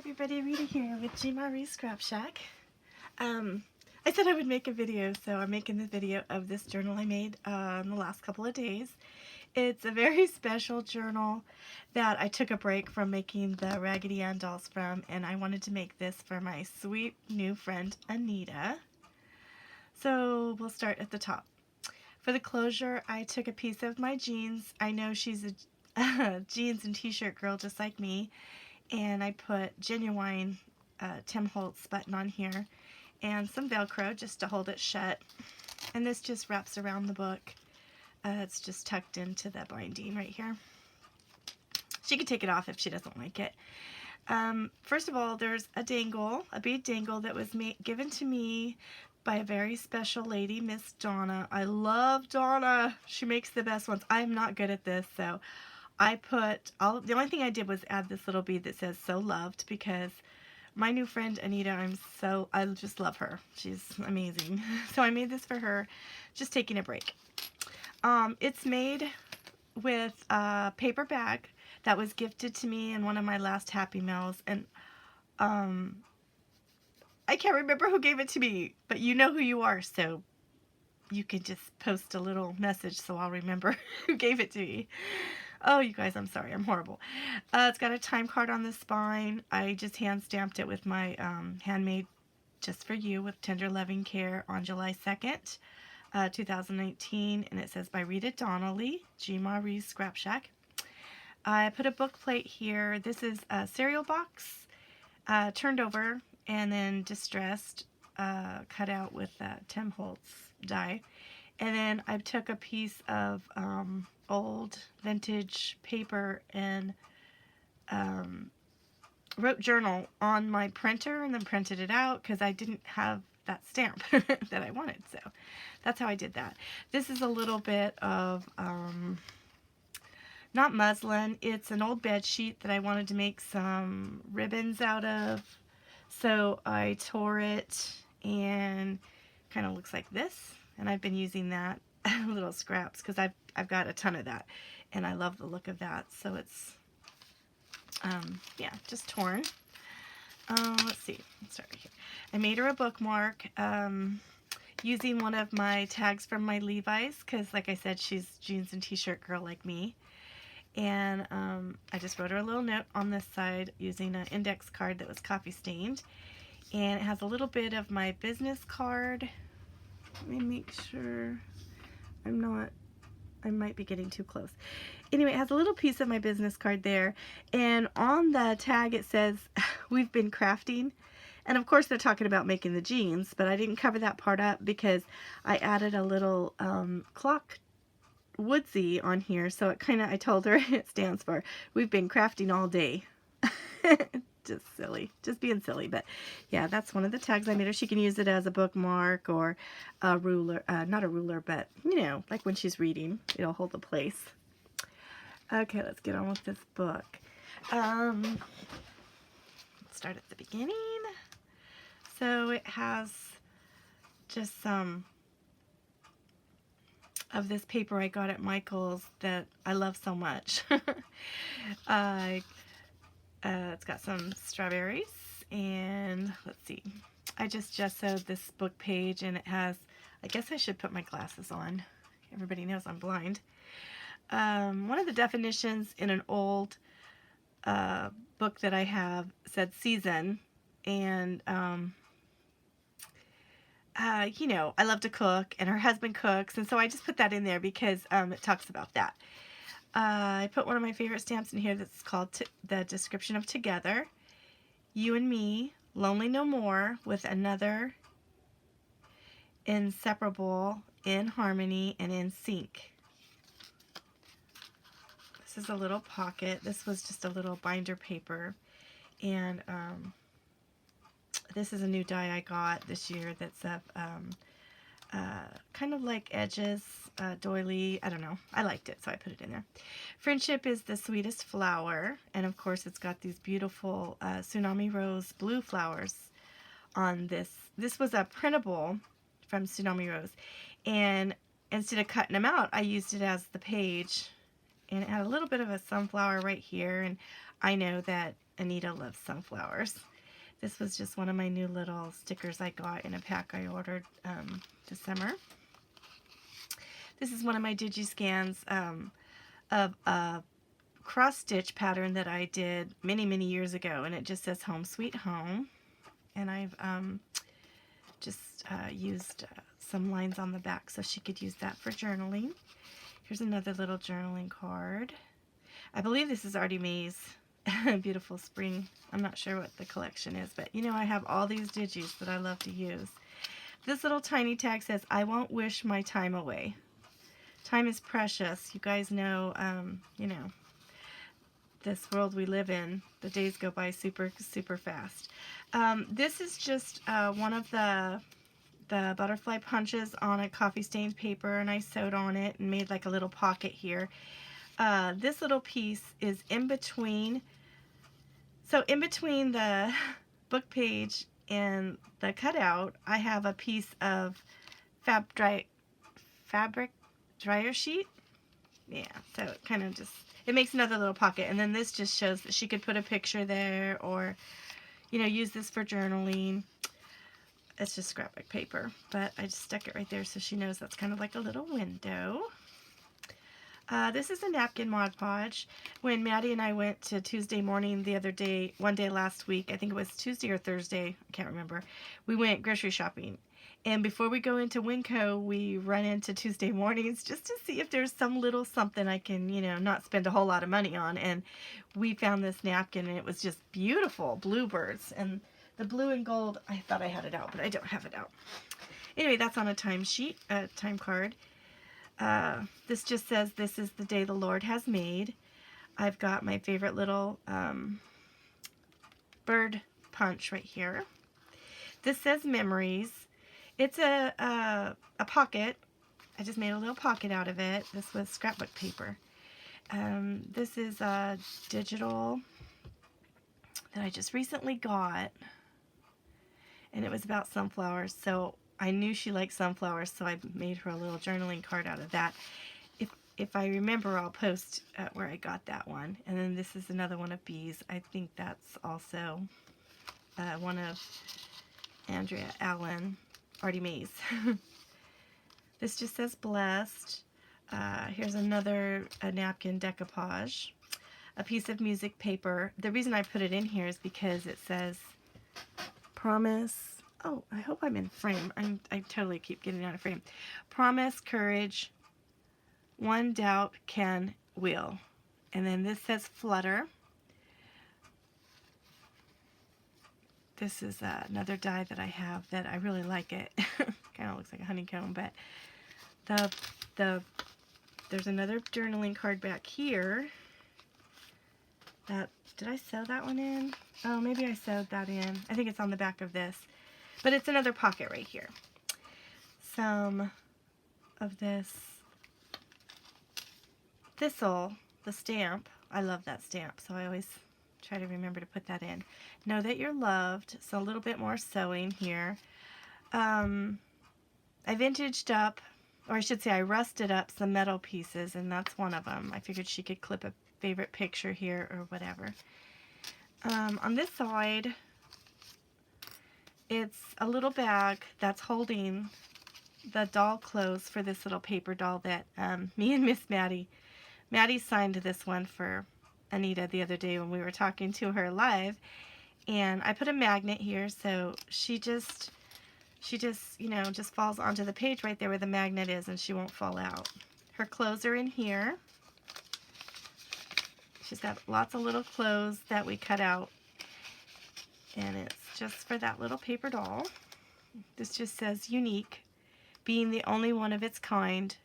everybody, Rita here with GmaReezScrapShack. I said I would make a video, so I'm making the video of this journal I made in the last couple of days. It's a very special journal that I took a break from making the Raggedy Ann dolls from, and I wanted to make this for my sweet new friend Anita. So we'll start at the top. For the closure, I took a piece of my jeans. I know she's a jeans and t-shirt girl just like me. And I put genuine Tim Holtz button on here and some Velcro just to hold it shut. And this just wraps around the book. It's just tucked into the binding right here. She could take it off if she doesn't like it. First of all, there's a dangle, a bead dangle that was given to me by a very special lady, Miss Donna. I love Donna. She makes the best ones. I'm not good at this, so I put the only thing I did was add this little bead that says "So Loved" because my new friend Anita, I just love her. She's amazing. So I made this for her, just taking a break. It's made with a paper bag that was gifted to me in one of my last Happy Meals, and I can't remember who gave it to me, but you know who you are, so you can just post a little message so I'll remember who gave it to me. Oh, you guys, I'm sorry. I'm horrible. It's got a time card on the spine. I just hand stamped it with my handmade Just For You with Tender Loving Care on July 2nd, 2019. And it says by Rita Donnelly, GmaReezScrapShack. I put a book plate here. This is a cereal box turned over and then distressed, cut out with Tim Holtz die. And then I took a piece of old vintage paper and wrote journal on my printer and then printed it out because I didn't have that stamp that I wanted. So that's how I did that. This is a little bit of, not muslin, it's an old bed sheet that I wanted to make some ribbons out of. So I tore it and kind of looks like this. And I've been using that little scraps because I've got a ton of that and I love the look of that. So it's yeah, just torn. Let's see, let's start right here. I made her a bookmark using one of my tags from my Levi's because like I said, she's jeans and t-shirt girl like me. And I just wrote her a little note on this side using an index card that was coffee stained, and it has a little bit of my business card. Let me make sure I might be getting too close. Anyway, it has a little piece of my business card there, and on the tag it says, "We've been crafting." And of course they're talking about making the jeans, but I didn't cover that part up because I added a little clock woodsy on here, so it kind of, I told her it stands for "We've been crafting all day." Just silly, just being silly. But yeah, that's one of the tags I made her. She can use it as a bookmark or a ruler, not a ruler, but you know, like when she's reading, it'll hold the place. Okay, let's get on with this book. Let's start at the beginning. So it has just some of this paper I got at Michael's that I love so much. It's got some strawberries, and let's see, I just gessoed this book page, and it has, I guess I should put my glasses on. Everybody knows I'm blind. One of the definitions in an old book that I have said season, and you know, I love to cook, and her husband cooks, and so I just put that in there because it talks about that. I put one of my favorite stamps in here that's called the description of Together. You and me, lonely no more, with another, inseparable, in harmony, and in sync. This is a little pocket. This was just a little binder paper, and this is a new die I got this year that's of kind of like edges, doily, I don't know. I liked it, so I put it in there. Friendship is the sweetest flower, and of course it's got these beautiful Tsunami Rose blue flowers on this. This was a printable from Tsunami Rose, and instead of cutting them out, I used it as the page, and it had a little bit of a sunflower right here, and I know that Anita loves sunflowers. This was just one of my new little stickers I got in a pack I ordered this summer. This is one of my DigiScans of a cross-stitch pattern that I did many, many years ago, and it just says Home Sweet Home. And I've just used some lines on the back so she could use that for journaling. Here's another little journaling card. I believe this is Artie Mae's Beautiful Spring. I'm not sure what the collection is, but you know, I have all these digis that I love to use. This little tiny tag says, I won't wish my time away. Time is precious. You guys know, you know, this world we live in, the days go by super, super fast. This is just one of the butterfly punches on a coffee stained paper, and I sewed on it and made like a little pocket here. This little piece is in between, so in between the book page and the cutout, I have a piece of fabric dryer sheet. Yeah, so it kind of just, it makes another little pocket, and then this just shows that she could put a picture there, or, you know, use this for journaling. It's just scrapbook paper, but I just stuck it right there so she knows that's kind of like a little window. This is a napkin Mod Podge. When Maddie and I went to Tuesday morning the other day, one day last week, I think it was Tuesday or Thursday, I can't remember, we went grocery shopping. And before we go into Winco, we run into Tuesday mornings just to see if there's some little something I can, you know, not spend a whole lot of money on. And we found this napkin, and it was just beautiful, bluebirds. And the blue and gold, I thought I had it out, but I don't have it out. Anyway, that's on a time sheet, a time card. This just says, this is the day the Lord has made. I've got my favorite little bird punch right here. This says memories. It's a pocket. I just made a little pocket out of it. This was scrapbook paper. This is a digital that I just recently got, and it was about sunflowers, so I knew she liked sunflowers, so I made her a little journaling card out of that. If I remember, I'll post where I got that one. And then this is another one of bees. I think that's also one of Andrea Allen, Artie Mae's. This just says blessed. Here's another napkin decoupage. A piece of music paper. The reason I put it in here is because it says promise. Oh, I hope I'm in frame. I totally keep getting out of frame. Promise, courage, one doubt, can, will. And then this says flutter. This is another die that I have that I really like it. Kind of looks like a honeycomb, but there's another journaling card back here. Did I sew that one in? Oh, maybe I sewed that in. I think it's on the back of this. But it's another pocket right here. Some of this thistle, the stamp. I love that stamp, so I always try to remember to put that in. Know that you're loved. So a little bit more sewing here. I vintaged up, or I should say I rusted up some metal pieces, and that's one of them. I figured she could clip a favorite picture here or whatever. On this side, it's a little bag that's holding the doll clothes for this little paper doll that me and Miss Maddie signed this one for Anita the other day when we were talking to her live. And I put a magnet here, so she just, you know, just falls onto the page right there where the magnet is, and she won't fall out. Her clothes are in here. She's got lots of little clothes that we cut out, and it's just for that little paper doll. This just says unique, being the only one of its kind,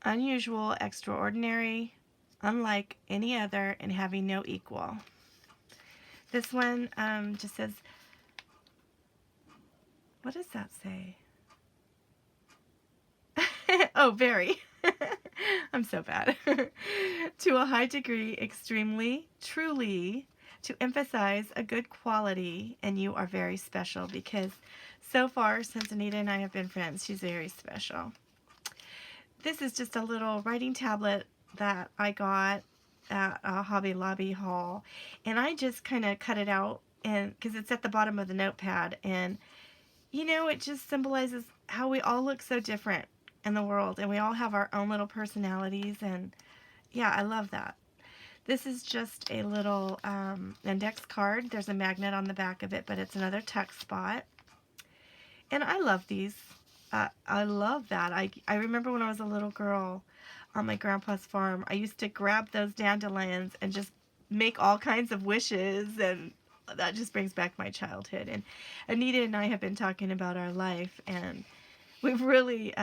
unusual, extraordinary, unlike any other, and having no equal. This one just says, what does that say? Oh, very. I'm so bad. To a high degree, extremely, truly, to emphasize a good quality, and you are very special, because so far since Anita and I have been friends, she's very special. This is just a little writing tablet that I got at a Hobby Lobby haul, and I just kind of cut it out, and because it's at the bottom of the notepad, and you know, it just symbolizes how we all look so different in the world, and we all have our own little personalities, and yeah, I love that. This is just a little index card. There's a magnet on the back of it, but it's another text spot. And I love these. I love that. I remember when I was a little girl on my grandpa's farm, I used to grab those dandelions and just make all kinds of wishes, and that just brings back my childhood. And Anita and I have been talking about our life, and we've really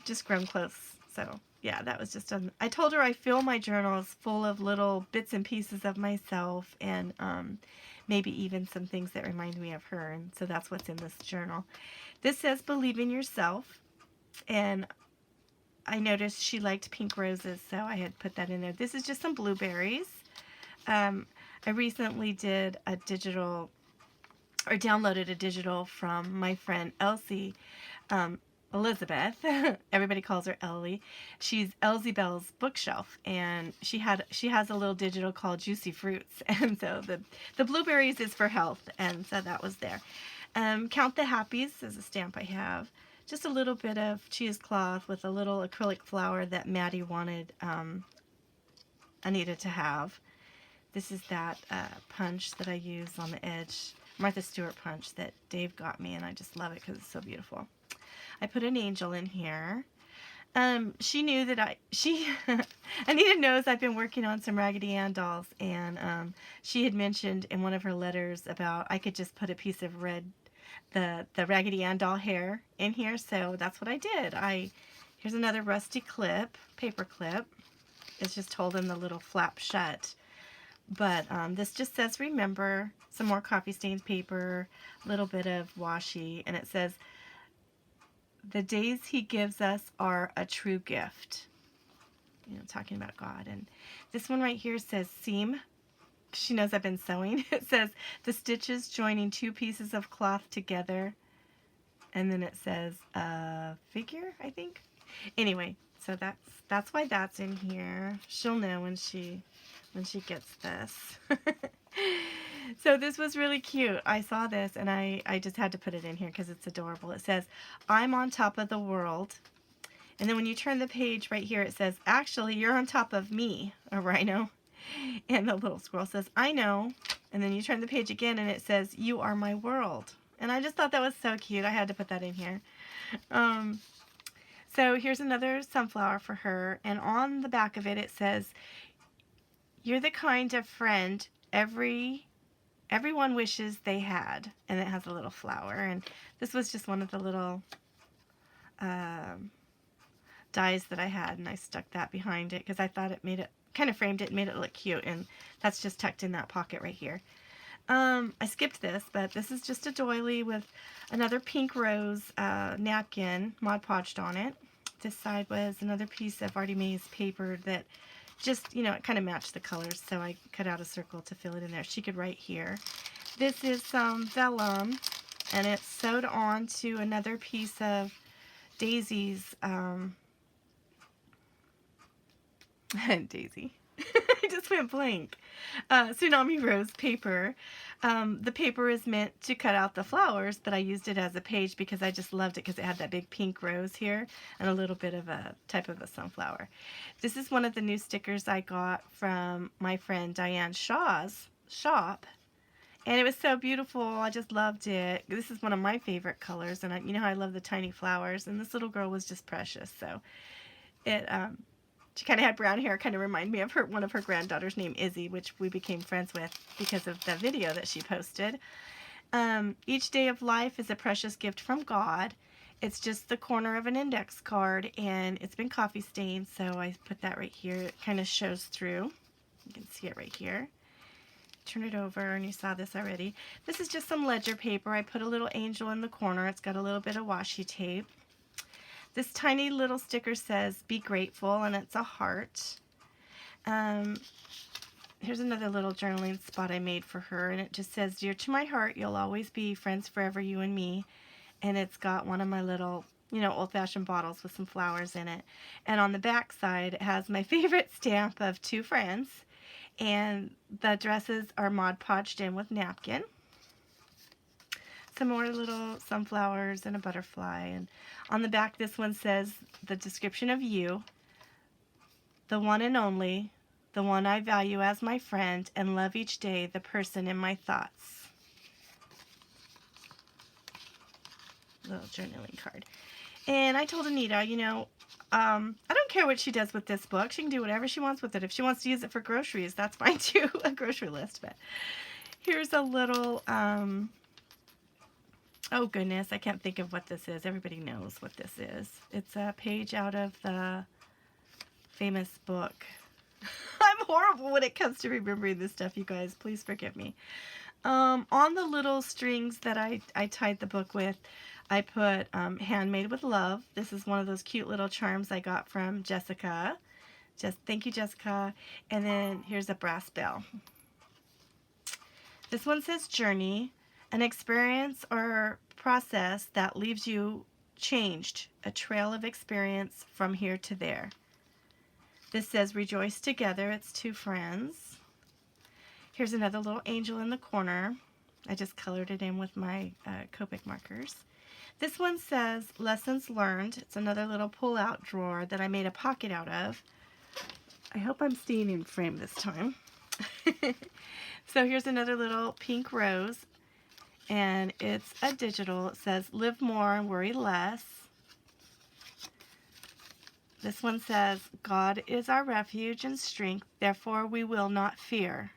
just grown close. So yeah, that was just I told her I fill my journals full of little bits and pieces of myself, and maybe even some things that remind me of her, and so that's what's in this journal. This says believe in yourself, and I noticed she liked pink roses, so I had put that in there. This is just some blueberries. I recently did a digital, or downloaded a digital from my friend Elsie, Elizabeth. Everybody calls her Ellie. She's Elsie Bell's bookshelf, and she has a little digital called Juicy Fruits, and so the blueberries is for health, and so that was there. Count the Happies is a stamp I have. Just a little bit of cheesecloth with a little acrylic flower that Maddie wanted Anita to have. This is that punch that I use on the edge, Martha Stewart punch that Dave got me, and I just love it because it's so beautiful. I put an angel in here. She knew that Anita knows I've been working on some Raggedy Ann dolls, and she had mentioned in one of her letters about I could just put a piece of red, the Raggedy Ann doll hair in here, so that's what I did. Here's another rusty clip, paper clip. It's just holding the little flap shut. But this just says remember, some more coffee stained paper, a little bit of washi, and it says the days he gives us are a true gift. You know, talking about God. And this one right here says seam. She knows I've been sewing. It says the stitches joining two pieces of cloth together. And then it says figure, I think. Anyway, so that's why that's in here. She'll know when she gets this. So this was really cute. I saw this and I just had to put it in here because it's adorable. It says, I'm on top of the world. And then when you turn the page right here, it says, actually, you're on top of me, a rhino. And the little squirrel says, I know. And then you turn the page again and it says, you are my world. And I just thought that was so cute. I had to put that in here. So here's another sunflower for her. And on the back of it, it says, you're the kind of friend everyone wishes they had. And it has a little flower. And this was just one of the little dies that I had. And I stuck that behind it because I thought it made it, kind of framed it and made it look cute. And that's just tucked in that pocket right here. I skipped this, but this is just a doily with another pink rose napkin Mod Podged on it. This side was another piece of Artie Mae's paper that just, you know, it kind of matched the colors, so I cut out a circle to fill it in there. She could write here. This is some vellum, and it's sewed on to another piece of Daisy's, Daisy. I just went blank. Tsunami Rose paper. The paper is meant to cut out the flowers, but I used it as a page because I just loved it because it had that big pink rose here and a little bit of a type of a sunflower. This is one of the new stickers I got from my friend Diane Shaw's shop. And it was so beautiful. I just loved it. This is one of my favorite colors, and you know how I love the tiny flowers, and this little girl was just precious. So it she kind of had brown hair, kind of reminded me of one of her granddaughters named Izzy, which we became friends with because of the video that she posted. Each day of life is a precious gift from God. It's just the corner of an index card, and it's been coffee stained, so I put that right here. It kind of shows through. You can see it right here. Turn it over, and you saw this already. This is just some ledger paper. I put a little angel in the corner. It's got a little bit of washi tape. This tiny little sticker says, be grateful, and it's a heart. Here's another little journaling spot I made for her, and it just says, dear to my heart, you'll always be friends forever, you and me. And it's got one of my little, you know, old-fashioned bottles with some flowers in it. And on the back side, it has my favorite stamp of two friends. And the dresses are Mod Podged in with napkin. Some more little sunflowers and a butterfly. And on the back, this one says the description of you, the one and only, the one I value as my friend and love each day, the person in my thoughts. Little journaling card. And I told Anita, you know, I don't care what she does with this book. She can do whatever she wants with it. If she wants to use it for groceries, that's fine too, a grocery list. But here's a little, oh goodness, I can't think of what this is. Everybody knows what this is. It's a page out of the famous book. I'm horrible when it comes to remembering this stuff, you guys. Please forgive me. On the little strings that I tied the book with, I put Handmade with Love. This is one of those cute little charms I got from Jessica. Thank you, Jessica. And then here's a brass bell. This one says Journey, an experience or process that leaves you changed, a trail of experience from here to there. This says Rejoice Together. It's two friends. Here's another little angel in the corner. I just colored it in with my Copic markers. This one says Lessons Learned. It's another little pull-out drawer that I made a pocket out of. I hope I'm staying in frame this time. So here's another little pink rose, and it's a digital. It says Live More and Worry Less. This one says God is our refuge and strength, therefore we will not fear.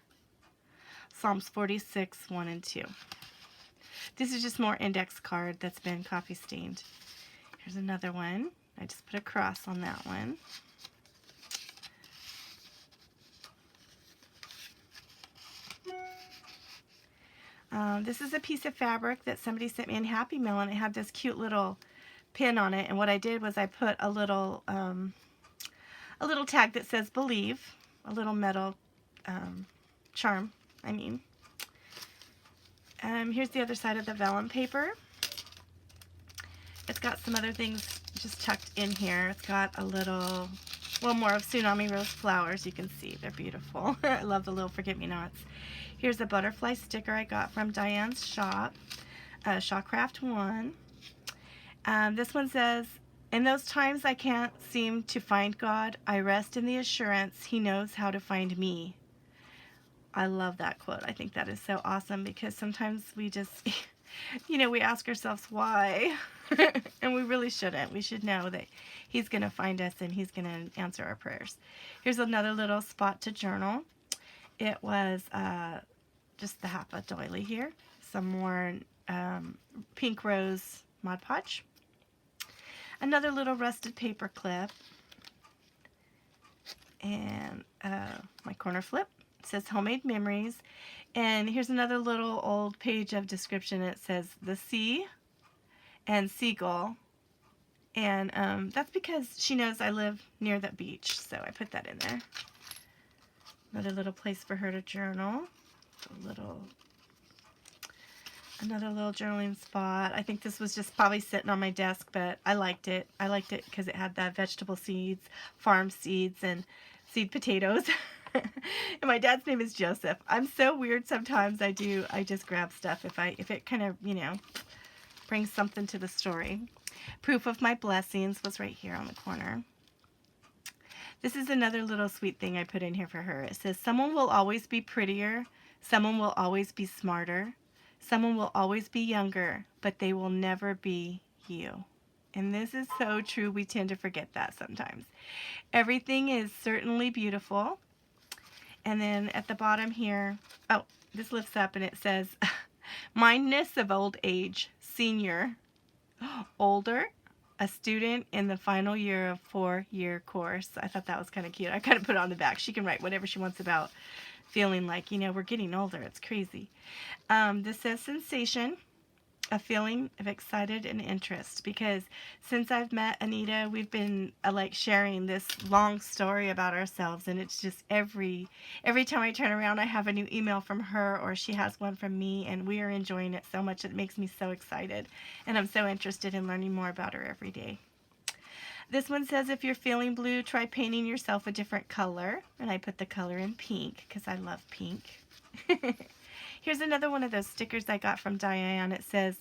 Psalms 46, 1 and 2. This is just more index card that's been coffee stained. Here's another one. I just put a cross on that one. This is a piece of fabric that somebody sent me in Happy Mail, and it had this cute little pin on it. And what I did was I put a little tag that says Believe, a little metal charm. Here's the other side of the vellum paper. It's got some other things just tucked in here. It's got a little more of Tsunami Rose flowers. You can see they're beautiful. I love the little forget-me-nots. Here's a butterfly sticker I got from Diane's shop, Shawcraft 1. This one says, in those times I can't seem to find God, I rest in the assurance He knows how to find me. I love that quote. I think that is so awesome, because sometimes we just, you know, we ask ourselves why, and we really shouldn't. We should know that He's going to find us and He's going to answer our prayers. Here's another little spot to journal. It was just the half a doily here. Some more pink rose Mod Podge. Another little rusted paper clip. And my corner flip. It says Homemade Memories. And here's another little old page of description. It says the sea and seagull. And that's because she knows I live near the beach, so I put that in there. Another little place for her to journal. Another little journaling spot. I think this was just probably sitting on my desk, but I liked it. I liked it because it had that vegetable seeds, farm seeds, and seed potatoes. And my dad's name is Joseph. I'm so weird sometimes. I just grab stuff if it kind of, you know, brings something to the story. Proof of my blessings was right here on the corner. This is another little sweet thing I put in here for her. It says, someone will always be prettier. Someone will always be smarter. Someone will always be younger, but they will never be you. And this is so true. We tend to forget that sometimes. Everything is certainly beautiful. And then at the bottom here, oh, this lifts up and it says, mindness of old age, senior, older, a student in the final year of 4-year course. I thought that was kind of cute. I kind of put it on the back. She can write whatever she wants about feeling like, you know, we're getting older. It's crazy. This says sensation, a feeling of excited and interest, because since I've met Anita, we've been like sharing this long story about ourselves, and it's just every time I turn around, I have a new email from her, or she has one from me, and we are enjoying it so much. It makes me so excited, and I'm so interested in learning more about her every day. This one says, if you're feeling blue, try painting yourself a different color. And I put the color in pink because I love pink. Here's another one of those stickers I got from Diane. It says,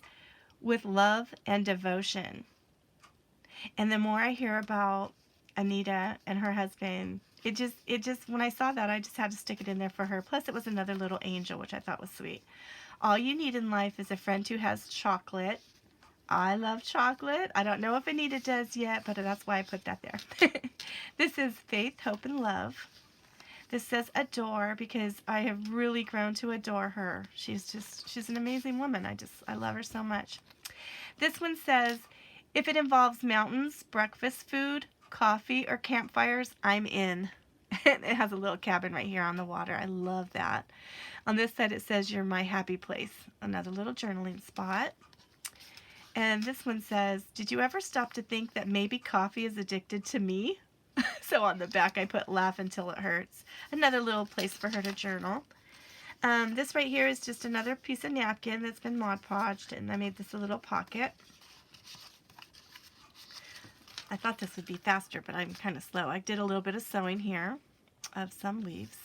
with love and devotion. And the more I hear about Anita and her husband, it just, when I saw that, I just had to stick it in there for her. Plus, it was another little angel, which I thought was sweet. All you need in life is a friend who has chocolate. I love chocolate. I don't know if Anita does yet, but that's why I put that there. This is Faith, Hope, and Love. This says adore because I have really grown to adore her. She's an amazing woman. I love her so much. This one says, if it involves mountains, breakfast food, coffee, or campfires, I'm in. It has a little cabin right here on the water. I love that. On this side it says, you're my happy place. Another little journaling spot. And this one says, did you ever stop to think that maybe coffee is addicted to me? So on the back I put laugh until it hurts. Another little place for her to journal. This right here is just another piece of napkin that's been Mod Podged, and I made this a little pocket. I thought this would be faster, but I'm kind of slow. I did a little bit of sewing here of some leaves.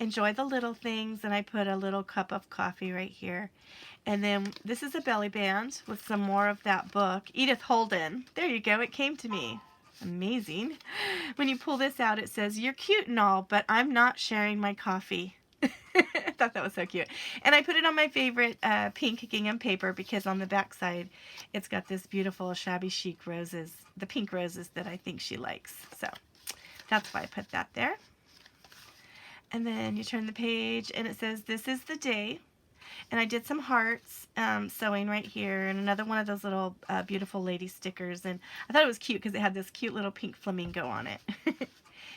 Enjoy the little things, and I put a little cup of coffee right here. And then this is a belly band with some more of that book, Edith Holden. There you go, it came to me. Amazing. When you pull this out, it says, you're cute and all, but I'm not sharing my coffee. I thought that was so cute. And I put it on my favorite pink gingham paper because on the back side, it's got this beautiful shabby chic roses, the pink roses that I think she likes. So that's why I put that there. And then you turn the page and it says, this is the day. And I did some hearts sewing right here, and another one of those little beautiful lady stickers. And I thought it was cute because it had this cute little pink flamingo on it.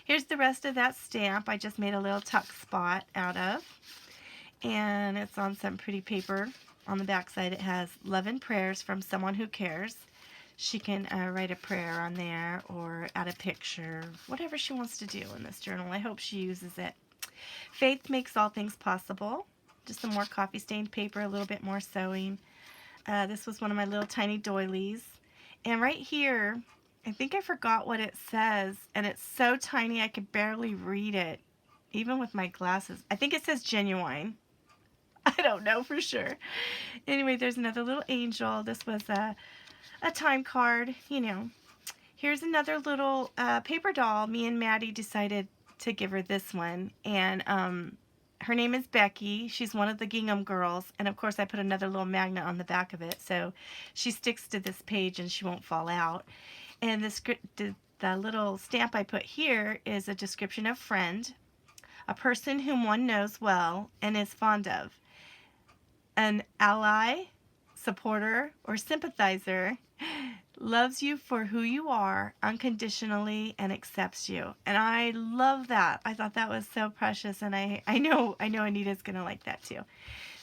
Here's the rest of that stamp I just made a little tuck spot out of. And it's on some pretty paper. On the back side it has love and prayers from someone who cares. She can write a prayer on there or add a picture, whatever she wants to do in this journal. I hope she uses it. Faith makes all things possible. Just some more coffee stained paper, a little bit more sewing. This was one of my little tiny doilies. And right here, I think I forgot what it says, and it's so tiny I could barely read it, even with my glasses. I think it says genuine. I don't know for sure. Anyway, there's another little angel. This was a time card, you know. Here's another little paper doll. Me and Maddie decided to give her this one, and her name is Becky. She's one of the gingham girls, and of course I put another little magnet on the back of it so she sticks to this page and she won't fall out. And the little stamp I put here is a description of friend, a person whom one knows well and is fond of, an ally, supporter, or sympathizer, loves you for who you are unconditionally and accepts you. And I love that. I thought that was so precious, and I know Anita's gonna like that too.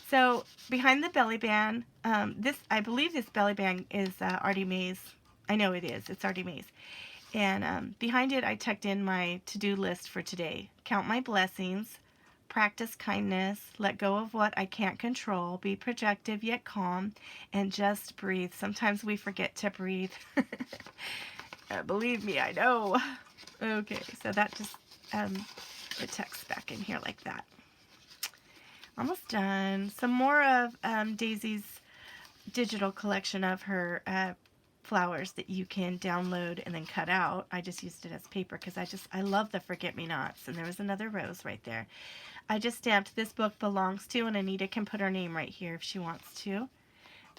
So behind the belly band, I believe this belly band is Artie Mae's. I know it is. It's Artie Mae's. And behind it, I tucked in my to-do list for today. Count my blessings, practice kindness, let go of what I can't control, be projective yet calm, and just breathe. Sometimes we forget to breathe. Believe me, I know. Okay, so that just, it tucks back in here like that. Almost done. Some more of Daisy's digital collection of her flowers that you can download and then cut out. I just used it as paper because I love the forget-me-nots. And there was another rose right there. I just stamped this book belongs to, and Anita can put her name right here if she wants to.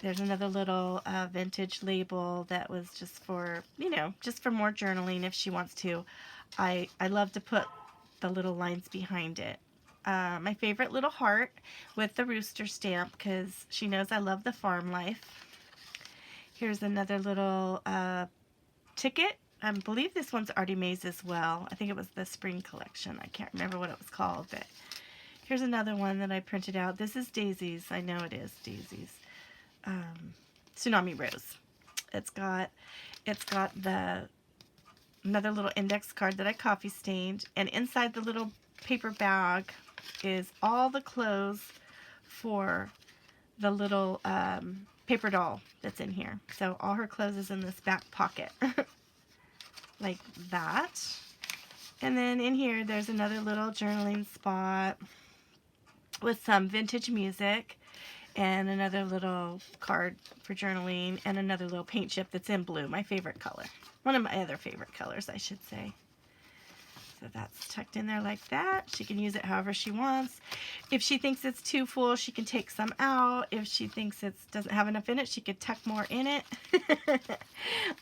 There's another little vintage label that was just for, you know, just for more journaling if she wants to. I love to put the little lines behind it. My favorite little heart with the rooster stamp because she knows I love the farm life. Here's another little ticket. I believe this one's Artie Mae's as well. I think it was the spring collection. I can't remember what it was called, but here's another one that I printed out. This is Daisy's. I know it is Daisy's. Tsunami Rose. It's got another little index card that I coffee stained, and inside the little paper bag is all the clothes for the little paper doll that's in here. So all her clothes is in this back pocket. like that. And then in here, there's another little journaling spot with some vintage music and another little card for journaling and another little paint chip that's in blue, my favorite color. One of my other favorite colors, I should say. So that's tucked in there like that. She can use it however she wants. If she thinks it's too full, she can take some out. If she thinks it doesn't have enough in it, she could tuck more in it.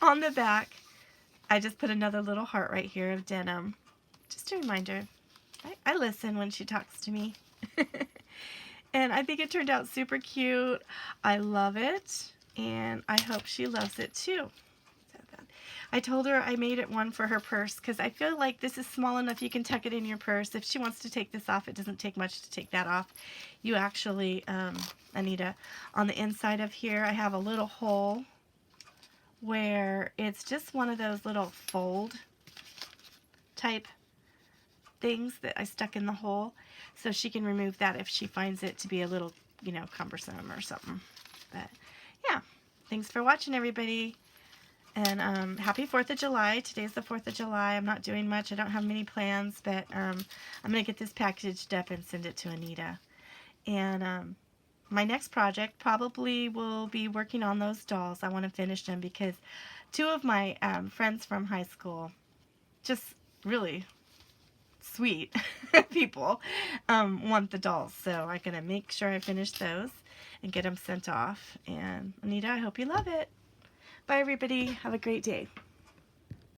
On the back, I just put another little heart right here of denim. Just a reminder, I listen when she talks to me. And I think it turned out super cute. I love it, and I hope she loves it too. I told her I made it one for her purse because I feel like this is small enough you can tuck it in your purse. If she wants to take this off, it doesn't take much to take that off. You actually, Anita, on the inside of here, I have a little hole where it's just one of those little fold type things that I stuck in the hole, so she can remove that if she finds it to be a little, you know, cumbersome or something. But yeah, thanks for watching, everybody. And happy 4th of July. Today's the 4th of July. I'm not doing much. I don't have many plans, but I'm going to get this packaged up and send it to Anita. And my next project probably will be working on those dolls. I want to finish them because two of my friends from high school, just really sweet people, want the dolls. So I'm going to make sure I finish those and get them sent off. And Anita, I hope you love it. Bye, everybody. Have a great day.